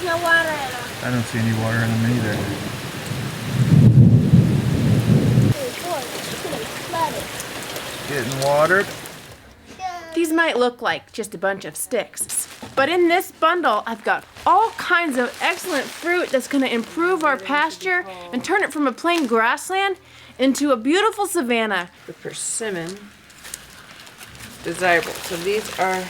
There's no water in them. I don't see any water in them either. Getting watered. These might look like just a bunch of sticks, but in this bundle I've got all kinds of excellent fruit that's going to improve our pasture and turn it from a plain grassland into a beautiful savanna. The persimmon, desirable. So these are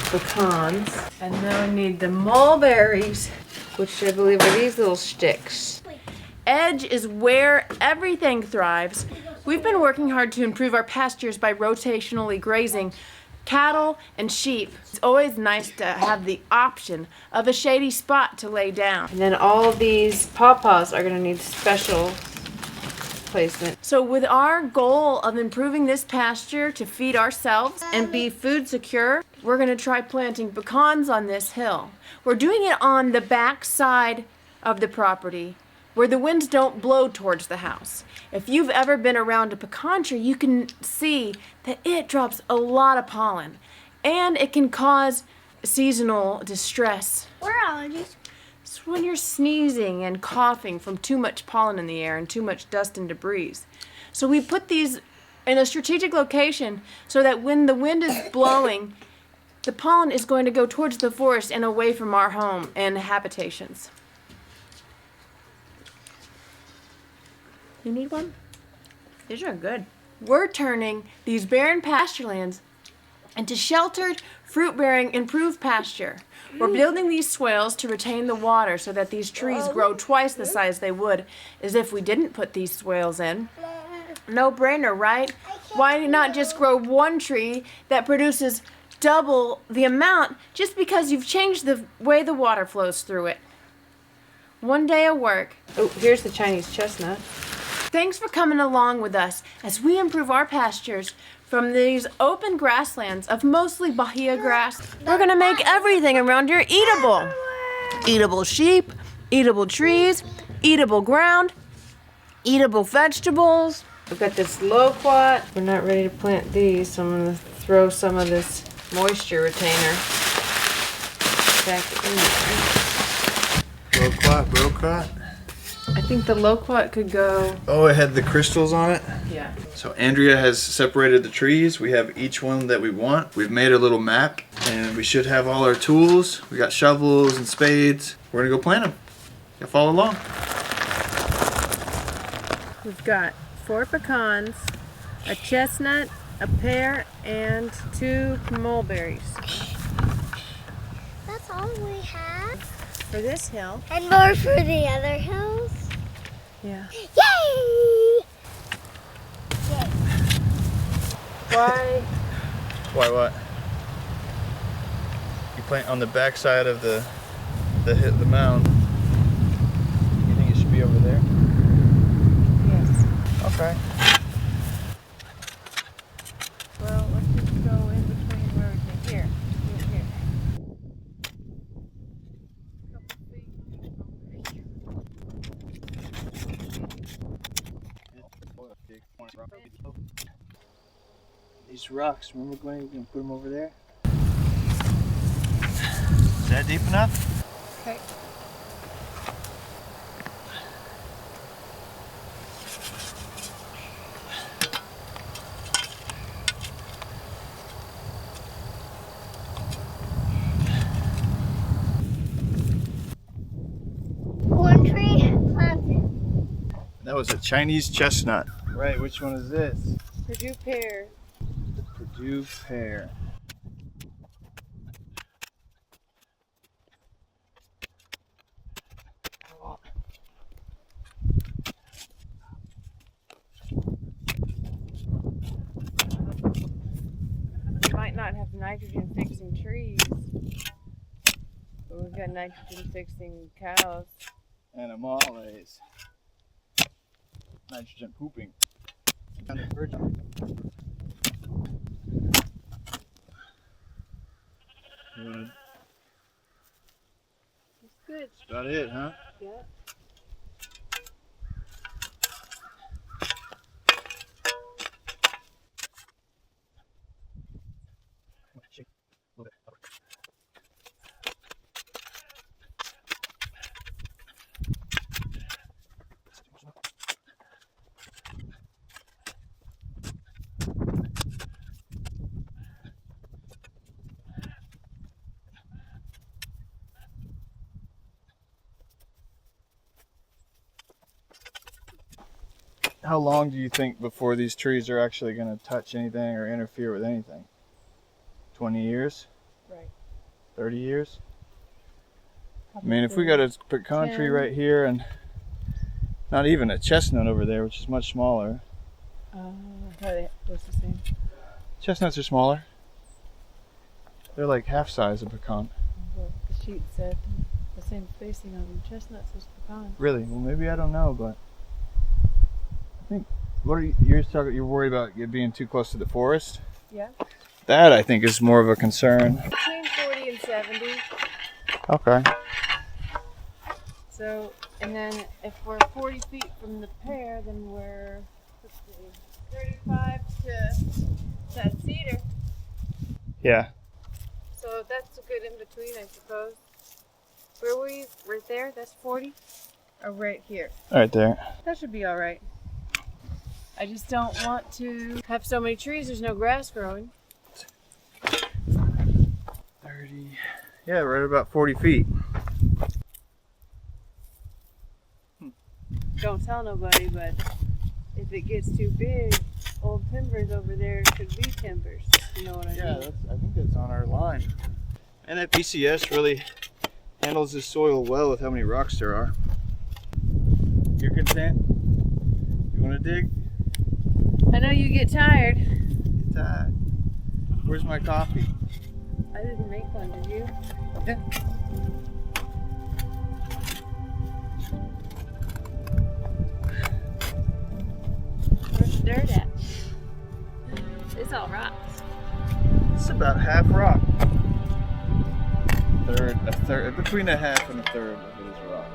pecans, and now I need the mulberries, which I believe are these little sticks. Edge is where everything thrives. We've been working hard to improve our pastures by rotationally grazing cattle and sheep. It's always nice to have the option of a shady spot to lay down. And then all of these pawpaws are gonna need special placement. So with our goal of improving this pasture to feed ourselves and be food secure, we're gonna try planting pecans on this hill. We're doing it on the back side of the property where the winds don't blow towards the house. If you've ever been around a pecan tree, you can see that it drops a lot of pollen, and it can cause seasonal distress. What are allergies? It's when you're sneezing and coughing from too much pollen in the air and too much dust and debris. So we put these in a strategic location so that when the wind is blowing, the pollen is going to go towards the forest and away from our home and habitations. You need one? These are good. We're turning these barren pasturelands into sheltered, fruit-bearing, improved pasture. We're building these swales to retain the water so that these trees grow twice the size they would as if we didn't put these swales in. No brainer, right? Why not just grow one tree that produces double the amount just because you've changed the way the water flows through it? One day of work. Oh, here's the Chinese chestnut. Thanks for coming along with us as we improve our pastures from these open grasslands of mostly bahia grass. We're gonna make everything around here eatable. Eatable sheep, eatable trees, eatable ground, eatable vegetables. We've got this loquat. We're not ready to plant these, so I'm gonna throw some of this moisture retainer back in there. Loquat. I think the loquat could go. Oh, it had the crystals on it? Yeah. So Andrea has separated the trees. We have each one that we want. We've made a little map, and we should have all our tools. We got shovels and spades. We're gonna go plant them. You follow along. We've got 4 pecans, a chestnut, a pear, and 2 mulberries. That's all we have. For this hill. And more for the other hills. Yeah. Yay! Yay. Why? Why what? You plant on the back side of the mound. You think it should be over there? Yes. Okay. Well, let's just go in between where we can. Here. These rocks, remember Gwen, we can put them over there? Is that deep enough? Okay. One tree planted. That was a Chinese chestnut. Right, which one is this? Purdue pear. The Purdue pear. We might not have nitrogen fixing trees, but we've got nitrogen fixing cows. Animales. Nitrogen pooping. Kind of virgin. It's good. That's about it, huh? Yeah. how long do you think before these trees are actually going to touch anything or interfere with anything? 20 years? Right. 30 years? Probably I mean, if we got a pecan tree 10. right here and not even a chestnut over there, which is much smaller. I thought it was the same. Chestnuts are smaller. They're like half size of pecan. Well, the sheet said the same spacing on them. Chestnuts is pecan. Really? Well, maybe I don't know, but I think you're worried about it being too close to the forest? Yeah. That I think is more of a concern. Between 40 and 70. Okay. So, and then if we're 40 feet from the pear, then we're 35 to that cedar. Yeah. So that's a good in between, I suppose. Where were you? Right there? That's 40? Or right here? Right there. That should be all right. I just don't want to have so many trees, there's no grass growing. 30. Yeah, right about 40 feet. Don't tell nobody, but if it gets too big, old timbers over there could be timbers. You know what I mean? I think that's on our line. And that PCS really handles this soil well with how many rocks there are. You're content? You want to dig? I know you get tired. Get tired. Where's my coffee? I didn't make one, did you? Yeah. Where's the dirt at? It's all rocks. It's about half rock. A third, between a half and a third of it is rock.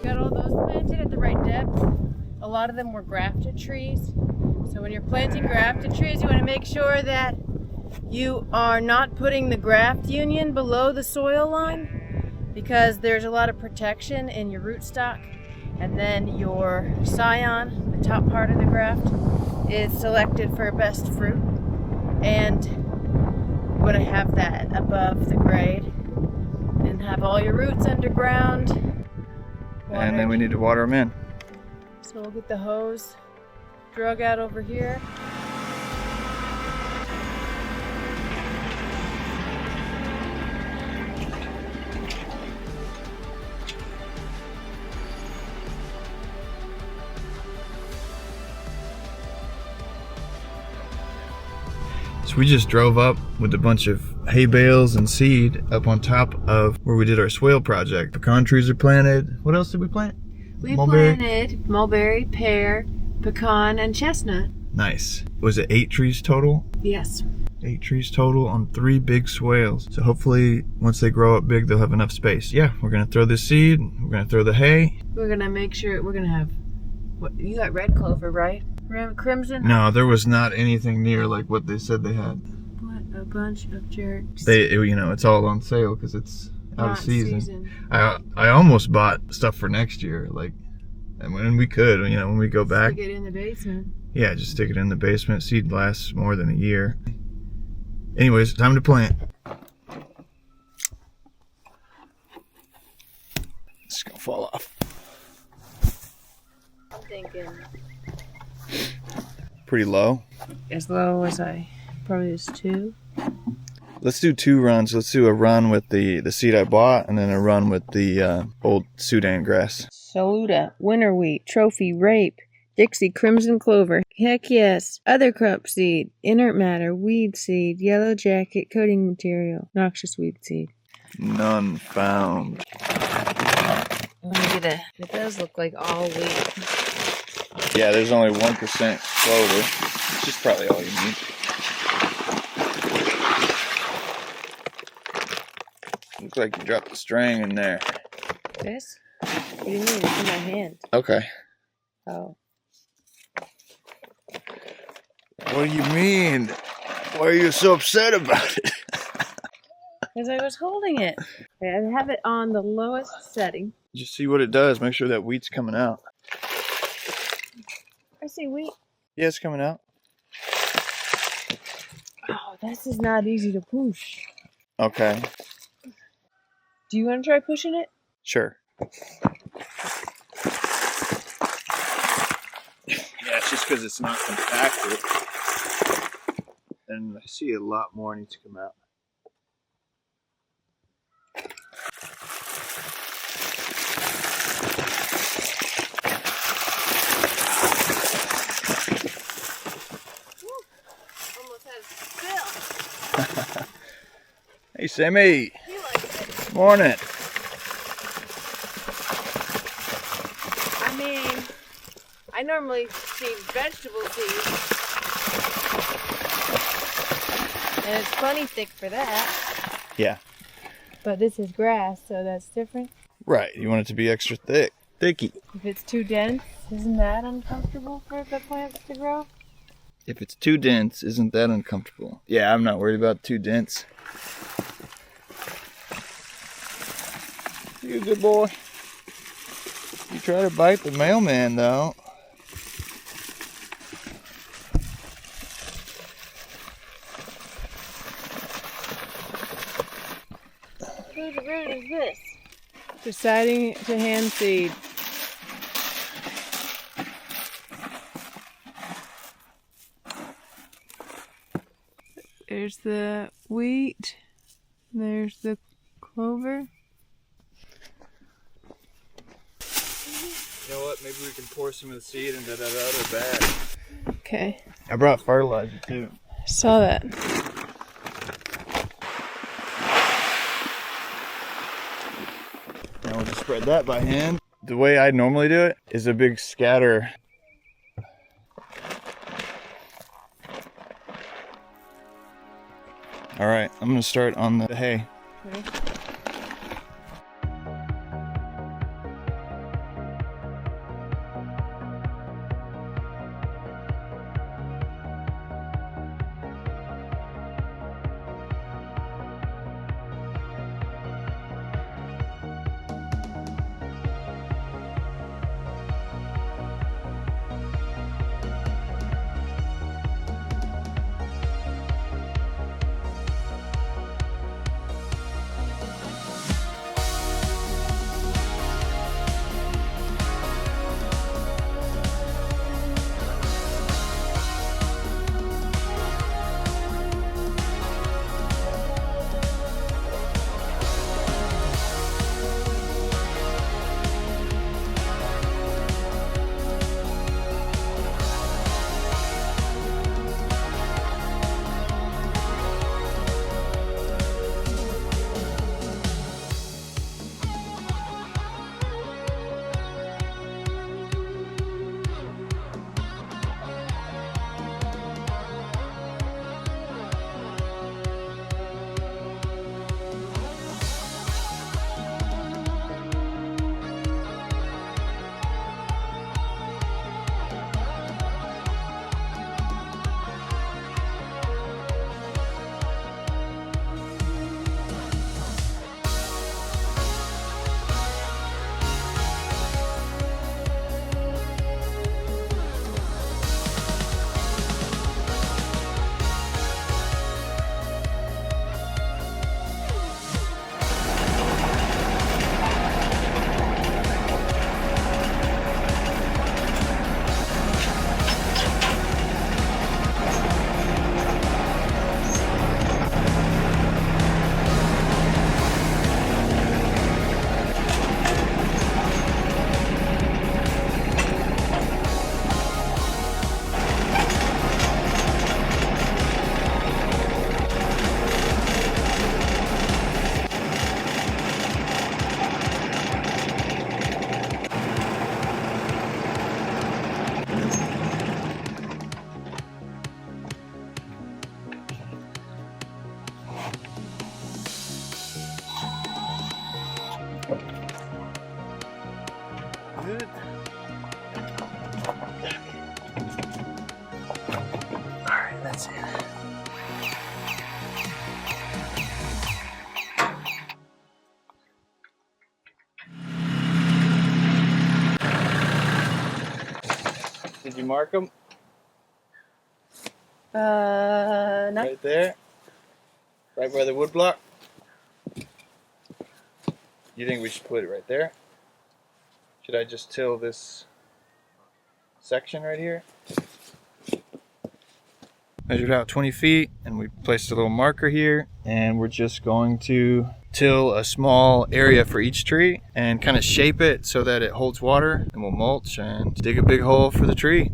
Got all those planted at the right depth. A lot of them were grafted trees. So when you're planting grafted trees, you want to make sure that you are not putting the graft union below the soil line, because there's a lot of protection in your rootstock. And then your scion, the top part of the graft, is selected for best fruit. And you want to have that above the grade and have all your roots underground. And then we need to water them in. So we'll get the hose drug out over here. So we just drove up with a bunch of hay bales and seed up on top of where we did our swale project. Pecan trees are planted. What else did we plant? We Mulberry? planted mulberry, pear, pecan, and chestnut. Nice. Was it 8 trees total? Yes. 8 trees total on 3 big swales. So hopefully once they grow up big, they'll have enough space. Yeah, we're gonna throw this seed, we're gonna throw the hay. We're gonna make sure we're gonna have, what, you got red clover, right? Crimson? No, there was not anything near like what they said they had. What a bunch of jerks. It's all on sale because it's out Not of season. I almost bought stuff for next year, like And when we could, you know, when we go back. Stick it in the basement. Yeah, just stick it in the basement. Seed lasts more than a year. Anyways, time to plant. It's gonna fall off. I'm thinking Pretty low. as low as probably is 2. Let's do 2 runs. Let's do a run with the seed I bought, and then a run with the old Sudan grass. Saluda, winter wheat, trophy, rape, Dixie, crimson clover, heck yes, other crop seed, inert matter, weed seed, yellow jacket, coating material, noxious weed seed. None found. It does look like all wheat. Yeah, there's only 1% clover, which is probably all you need. Looks like you dropped the string in there. This? What do you mean? It's in my hand. Okay. Oh. What do you mean? Why are you so upset about it? Because I was holding it. Okay, I have it on the lowest setting. Just see what it does. Make sure that wheat's coming out. I see wheat. Yeah, it's coming out. Oh, this is not easy to push. Okay. Do you want to try pushing it? Sure. Yeah, it's just because it's not compacted. And I see a lot more needs to come out. Almost has spill. Hey, Sammy. He likes it. Morning. I mean, I normally seed vegetable seeds. And it's plenty thick for that. Yeah. But this is grass, so that's different. Right. You want it to be extra thick. Thicky. If it's too dense, isn't that uncomfortable for the plants to grow? If it's too dense, isn't that uncomfortable? Yeah, I'm not worried about too dense. You're a good boy. You try to bite the mailman, though. Whose root is this? Deciding to hand seed. There's the wheat. There's the clover. You know what? Maybe we can pour some of the seed into that other bag. Okay. I brought fertilizer, too. I saw that. Now we'll just spread that by hand. The way I normally do it is a big scatter. All right, I'm gonna start on the hay. Okay. good. Alright, that's it. Did you mark them? No. Right there? Right by the wood block? You think we should put it right there? Should I just till this section right here? Measured out 20 feet and we placed a little marker here, and we're just going to till a small area for each tree and kind of shape it so that it holds water, and we'll mulch and dig a big hole for the tree.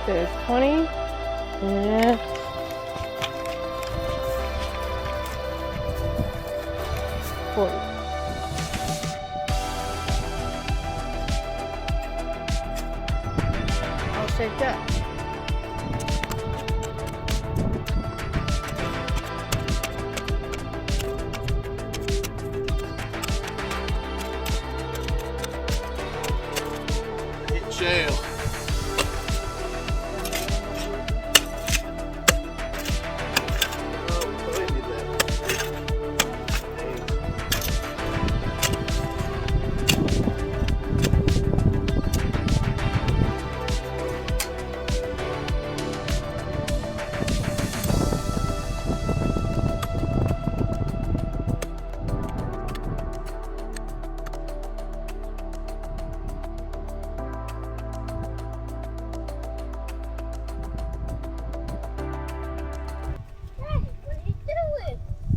There's 20. Yeah. 40. All shaped up. Hit shale.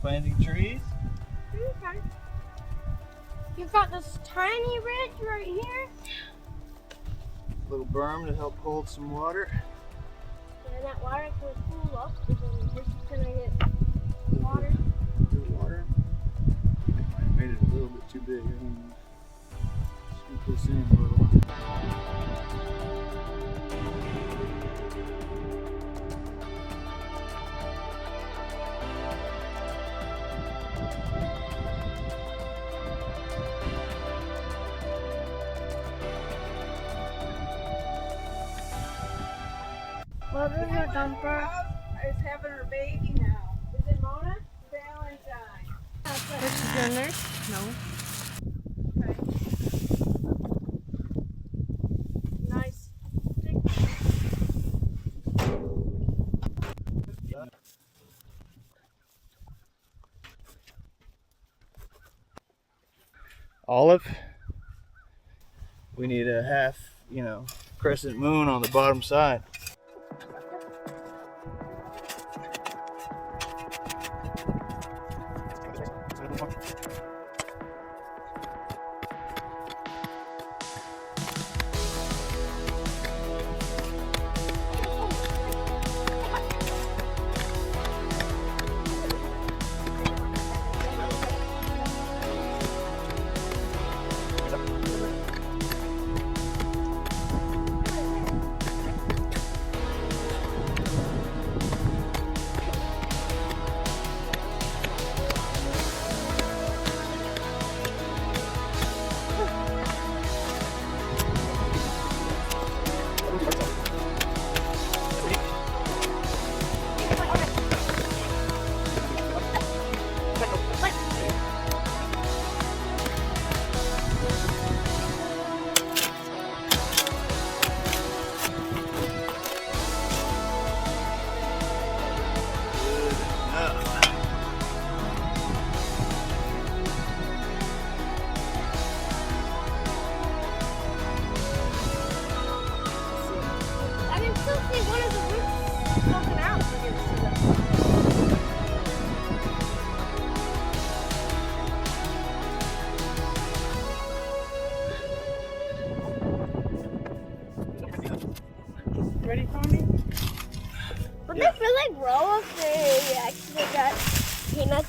Planting trees. Okay. You've got this tiny ridge right here. Little berm to help hold some water. And that water can cool up, and then this is gonna get water. Good water. I made it a little bit too big. I'm gonna scoop this in a little. What is your dumper? Is having her baby now. Is it Mona? Valentine. Which is in there? No. Nice. Olive. We need a half, crescent moon on the bottom side.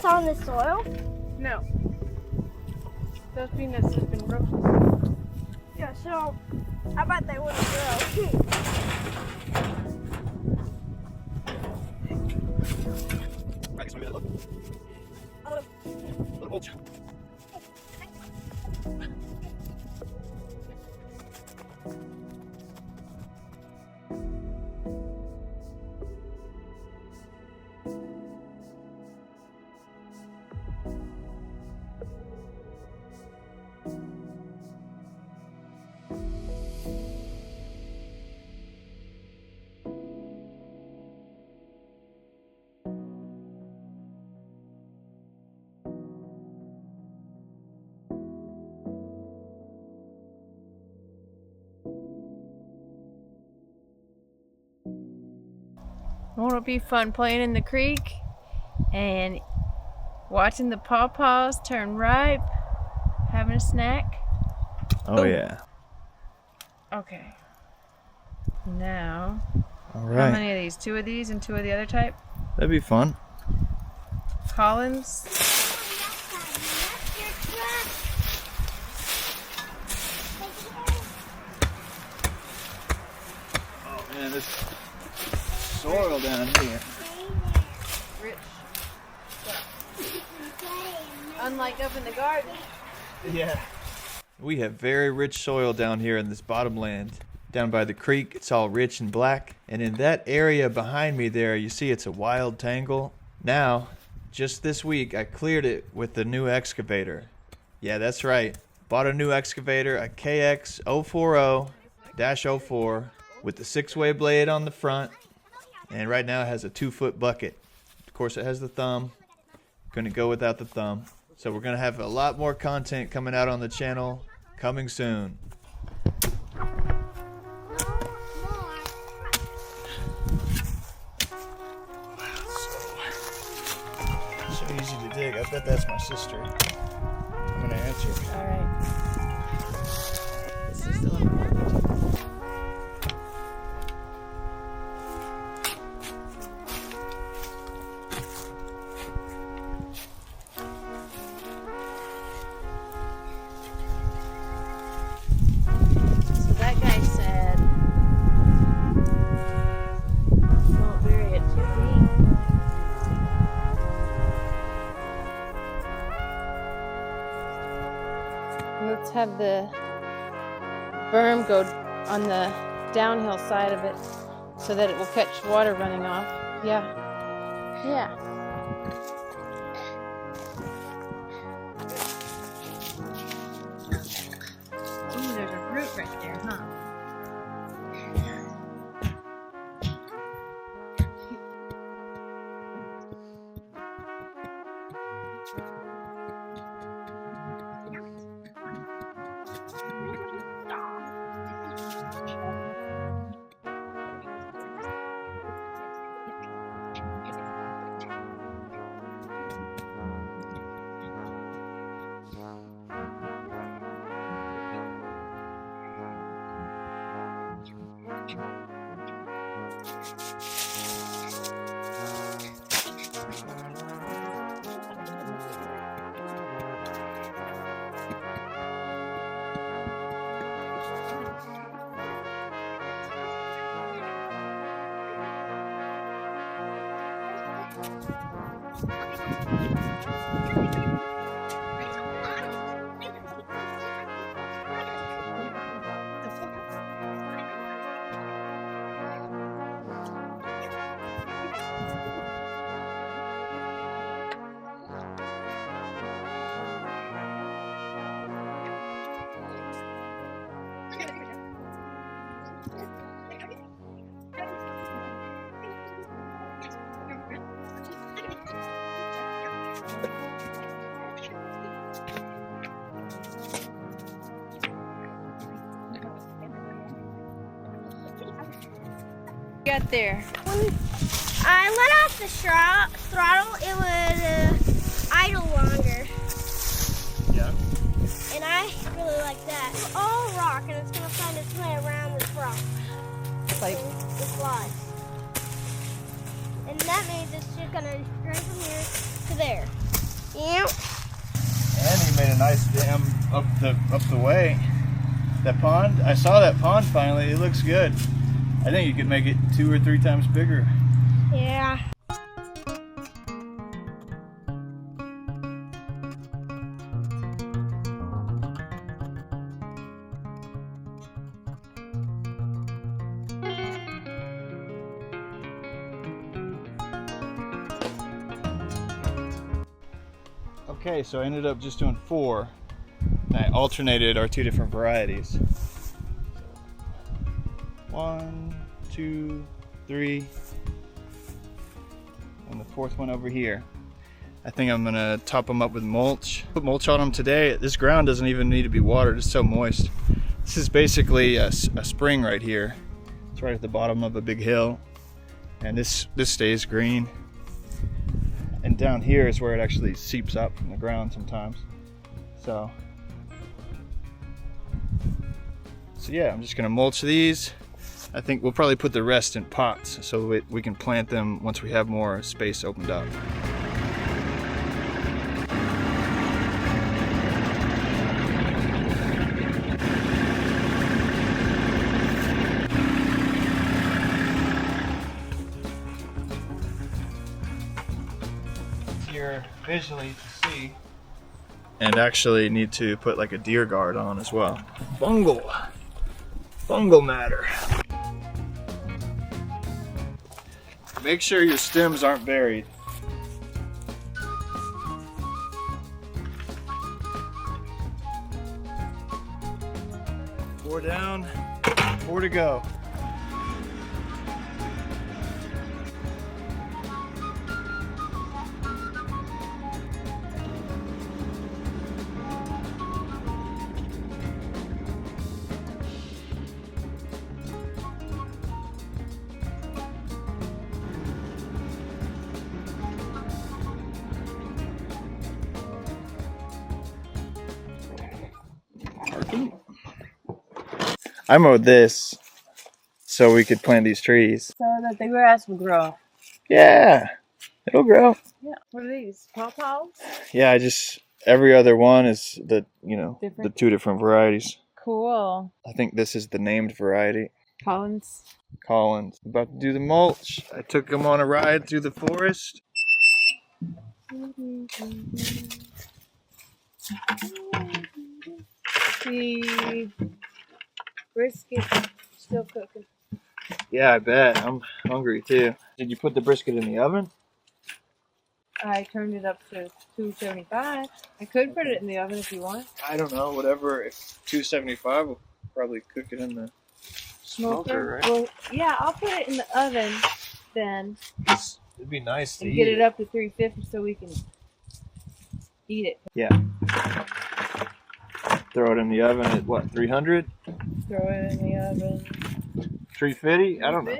peanuts on the soil? No. Those peanuts have been broken. Yeah, so I bet they wouldn't grow. Right, so we gotta look. Mulch. Won't it be fun playing in the creek and watching the pawpaws turn ripe, having a snack? Oh yeah. Okay. Now, All how right. many of these? 2 of these and 2 of the other type? That'd be fun. Collins? Oh man, this soil down here. Rich. Unlike up in the garden. Yeah. We have very rich soil down here in this bottomland. Down by the creek, it's all rich and black. And in that area behind me there, you see it's a wild tangle. Now, just this week, I cleared it with the new excavator. Yeah, that's right. Bought a new excavator, a KX 040-04 with the 6-way blade on the front. And right now it has a 2-foot bucket. Of course, it has the thumb. Gonna go without the thumb. So we're gonna have a lot more content coming out on the channel coming soon. So easy to dig. I bet that's my sister. I'm gonna answer. All right. This is the one. So that guy said mulberry at 2 feet. Let's have the berm go on the downhill side of it so that it will catch water running off. Yeah. Yeah. Ooh, there's a root right there, huh? Got there. When I let off the throttle, it would idle longer. Yeah. And I really like that. It's all rock, and it's going to find its way around this rock. Like, It flies. And that means it's just going to straight from here to there. Yep. And he made a nice dam up the way. That pond, I saw that pond finally. It looks good. I think you could make it 2 or 3 times bigger. Yeah. Okay, so I ended up just doing 4. And I alternated our 2 different varieties. 1, 2, 3, and the 4th one over here. I think I'm gonna top them up with mulch. Put mulch on them today. This ground doesn't even need to be watered, it's so moist. This is basically a spring right here. It's right at the bottom of a big hill. And this stays green. And down here is where it actually seeps up from the ground sometimes. So yeah, I'm just gonna mulch these. I think we'll probably put the rest in pots so we can plant them once we have more space opened up. Here visually to see. And actually need to put like a deer guard on as well. Fungal matter. Make sure your stems aren't buried. Four down, 4 to go. I mowed this so we could plant these trees. So that the grass will grow. Yeah, it'll grow. Yeah. What are these? Pawpaws? Yeah, every other one is the Different? the 2 different varieties. Cool. I think this is the named variety. Collins. Collins. About to do the mulch. I took them on a ride through the forest. The brisket still cooking. Yeah, I bet. I'm hungry too. Did you put the brisket in the oven? I turned it up to 275. I could put it in the oven if you want. I don't know. Whatever. If 275, we'll probably cook it in the smoker, right? Well, yeah, I'll put it in the oven then. It'd be nice to And eat get it up to 350 so we can eat it. Yeah. Throw it in the oven at what, 300? Throw it in the oven. 350? I don't know.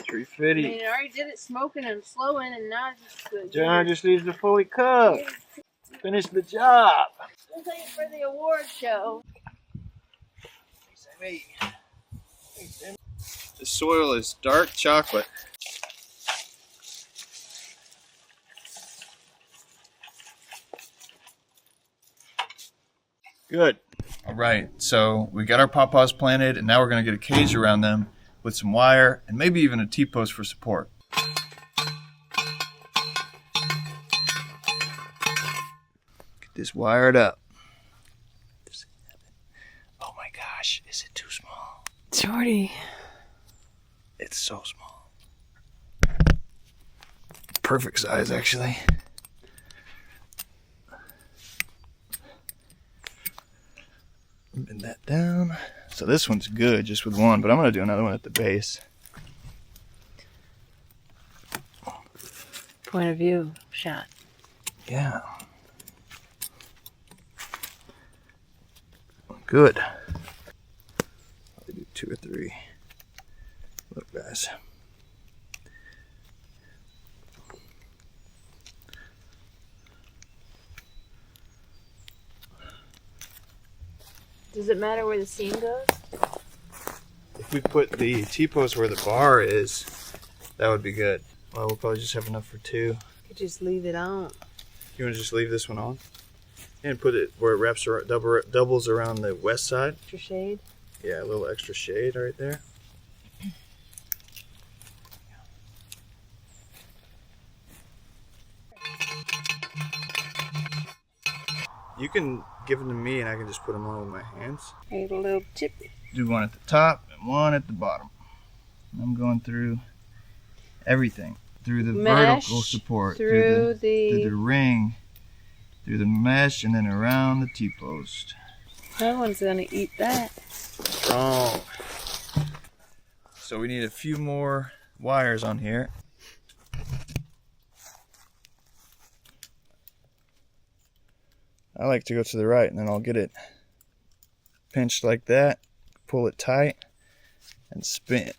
350. I mean, I already did it smoking and slowing, and now it's just John just needs to fully cook. Finish the job. We'll take it for the award show. The soil is dark chocolate. Good. All right, so we got our pawpaws planted, and now we're going to get a cage around them with some wire and maybe even a T-post for support. Get this wired up. Oh my gosh, is it too small? Jordy. It's so small. Perfect size, actually. Bend that down. So this one's good just with one, but I'm going to do another one at the base. Point of view shot. Yeah. Good. I'll do 2 or 3. Look, guys. Does it matter where the seam goes? If we put the T-post where the bar is, that would be good. Well, we'll probably just have enough for 2. Could just leave it on. You want to just leave this one on? And put it where it wraps around, doubles around the west side. Extra shade. Yeah, a little extra shade right there. You can give them to me and I can just put them on with my hands. Need a little tip. Do one at the top and one at the bottom. I'm going through everything. Through the Mesh, vertical support, through the ring, through the mesh, and then around the T-post. No one's gonna eat that. Strong. So we need a few more wires on here. I like to go to the right and then I'll get it pinched like that, pull it tight, and spin it.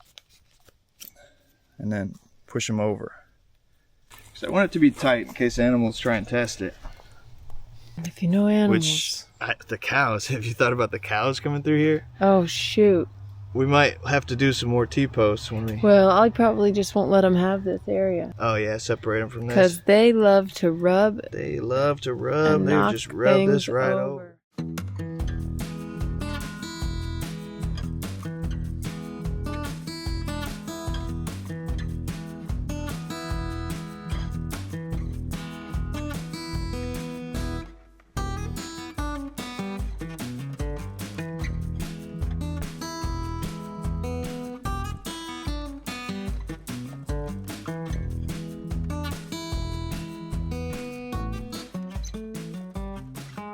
And then push them over. Because I want it to be tight in case animals try and test it. If you know animals. The cows, have you thought about the cows coming through here? Oh, shoot. We might have to do some more T-posts when we... Well, I probably just won't let them have this area. Oh yeah, separate them from this. Because they love to rub. They love to rub. And They would just rub this right over.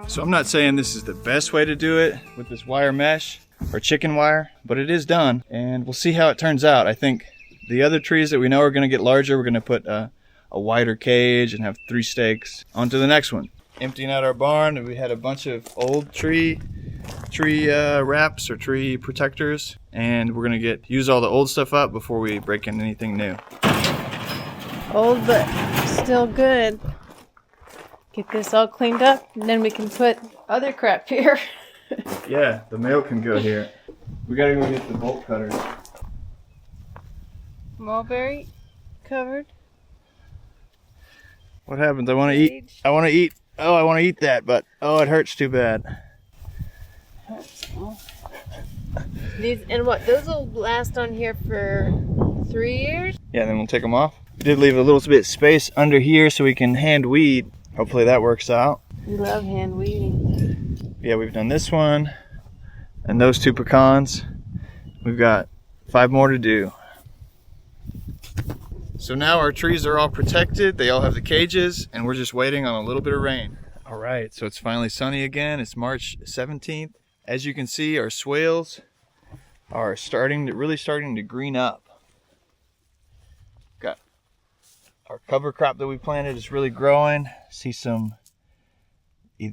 So I'm not saying this is the best way to do it with this wire mesh or chicken wire, but it is done and we'll see how it turns out. I think the other trees that we know are going to get larger, we're going to put a wider cage and have 3 stakes. On to the next one. Emptying out our barn, we had a bunch of old tree wraps or tree protectors, and we're going to use all the old stuff up before we break in anything new. Old but still good. Get this all cleaned up, and then we can put other crap here. Yeah, the mail can go here. We gotta go get the bolt cutters. Mulberry covered. What happens? I want to eat. Oh, I want to eat that, but oh, it hurts too bad. These and what? Those will last on here for 3 years. Yeah, and then we'll take them off. We did leave a little bit of space under here so we can hand weed. Hopefully that works out. We love hand weeding. Yeah, we've done this one and those 2 pecans. We've got 5 more to do. So now our trees are all protected. They all have the cages and we're just waiting on a little bit of rain. All right, so it's finally sunny again. It's March 17th. As you can see, our swales are really starting to green up. Got our cover crop that we planted is really growing. See some,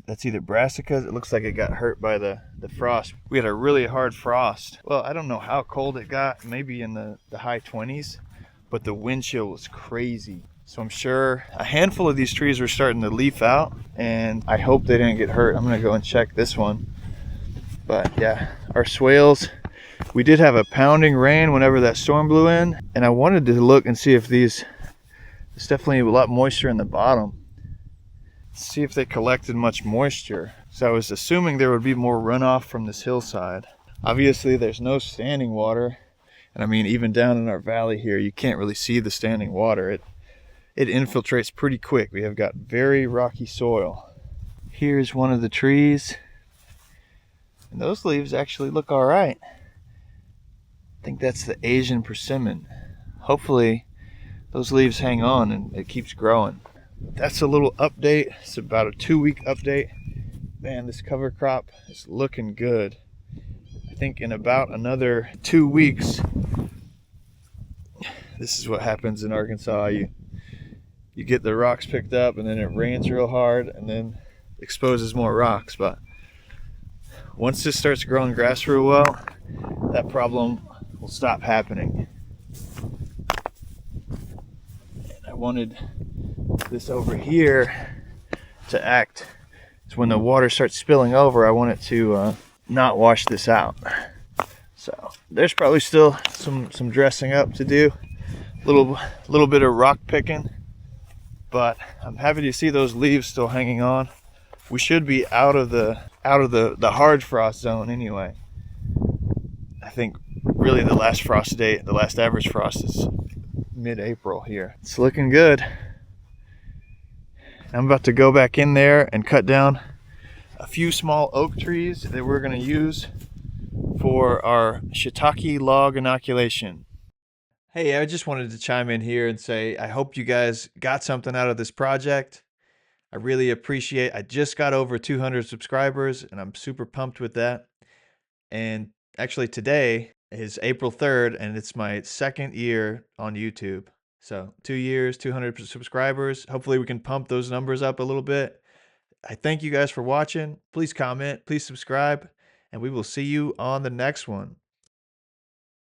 that's either brassicas. It looks like it got hurt by the frost. We had a really hard frost. Well, I don't know how cold it got, maybe in the high 20s, but the wind chill was crazy. So I'm sure a handful of these trees are starting to leaf out, and I hope they didn't get hurt. I'm gonna go and check this one. But yeah, our swales, we did have a pounding rain whenever that storm blew in, and I wanted to look and see if there's definitely a lot of moisture in the bottom. See if they collected much moisture. So I was assuming there would be more runoff from this hillside. Obviously there's no standing water, and I mean even down in our valley here you can't really see the standing water. It infiltrates pretty quick. We have got very rocky soil. Here's one of the trees, and those leaves actually look all right. I think that's the Asian persimmon. Hopefully those leaves hang on and it keeps growing. That's a little update. It's about a 2-week update. Man, this cover crop is looking good. I think in about another 2 weeks, this is what happens in Arkansas. You get the rocks picked up and then it rains real hard and then exposes more rocks. But once this starts growing grass real well, that problem will stop happening. And I wanted this over here to act. So when the water starts spilling over, I want it to not wash this out. So there's probably still some dressing up to do. Little bit of rock picking. but I'm happy to see those leaves still hanging on. We should be out of the hard frost zone anyway. I think really the last frost date, the last average frost is mid-April here. It's looking good. I'm about to go back in there and cut down a few small oak trees that we're going to use for our shiitake log inoculation. Hey, I just wanted to chime in here and say I hope you guys got something out of this project. I really appreciate. I just got over 200 subscribers and I'm super pumped with that. And actually today is April 3rd and it's my second year on YouTube. So 2 years, 200 subscribers. Hopefully we can pump those numbers up a little bit. I thank you guys for watching. Please comment, please subscribe, and we will see you on the next one.